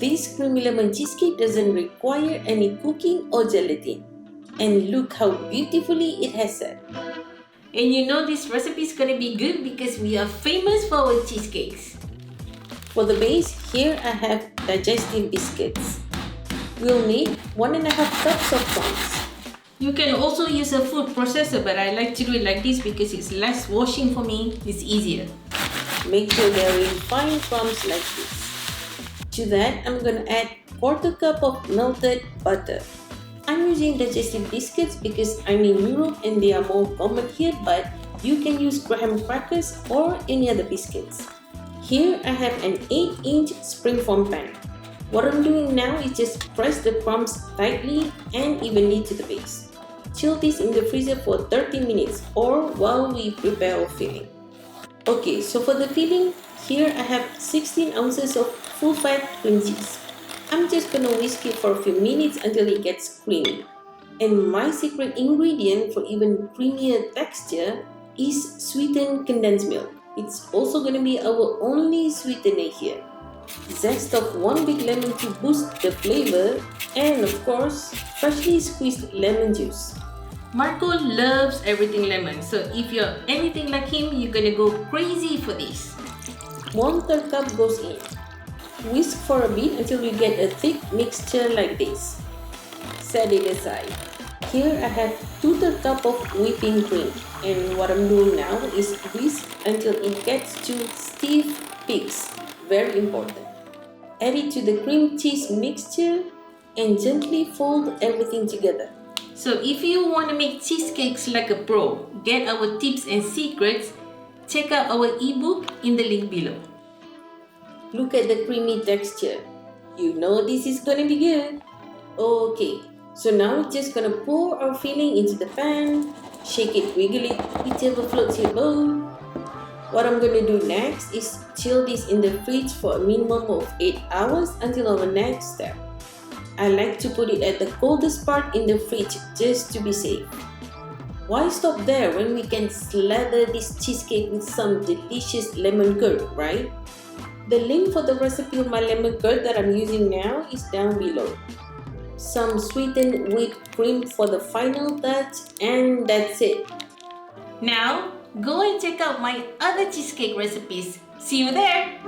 This creamy lemon cheesecake doesn't require any cooking or gelatin. And look how beautifully it has set. And you know this recipe is gonna be good because we are famous for our cheesecakes. For the base, here I have digestive biscuits. We'll need 1.5 cups of crumbs. You can also use a food processor, but I like to do it like this because it's less washing for me, it's easier. Make sure they're in fine crumbs like this. To that, I'm gonna add 1/4 cup of melted butter. I'm using digestive biscuits because I'm in Europe and they are more common here, but you can use graham crackers or any other biscuits. Here I have an 8-inch springform pan. What I'm doing now is just press the crumbs tightly and evenly to the base. Chill this in the freezer for 30 minutes or while we prepare our filling. Okay, so for the filling, here I have 16 ounces of full-fat cream cheese. I'm just gonna whisk it for a few minutes until it gets creamy. And my secret ingredient for even creamier texture is sweetened condensed milk. It's also gonna be our only sweetener here. Zest of 1 big lemon to boost the flavor, and of course, freshly squeezed lemon juice. Marco loves everything lemon, so if you're anything like him, you're gonna go crazy for this. 1/3 cup goes in. Whisk for a bit until you get a thick mixture like this. Set it aside. Here I have 2/3 cup of whipping cream, and what I'm doing now is whisk until it gets to stiff peaks. Very important. Add it to the cream cheese mixture and gently fold everything together. So if you want to make cheesecakes like a pro, get our tips and secrets, check out our ebook in the link below. Look at the creamy texture. You know this is gonna be good. Okay, so now we're just gonna pour our filling into the pan, shake it, wiggle it, whichever floats your boat. What I'm gonna do next is chill this in the fridge for a minimum of 8 hours until our next step. I like to put it at the coldest part in the fridge just to be safe. Why stop there when we can slather this cheesecake with some delicious lemon curd, right? The link for the recipe of my lemon curd that I'm using now is down below. Some sweetened whipped cream for the final touch, and that's it. Now, go and check out my other cheesecake recipes. See you there!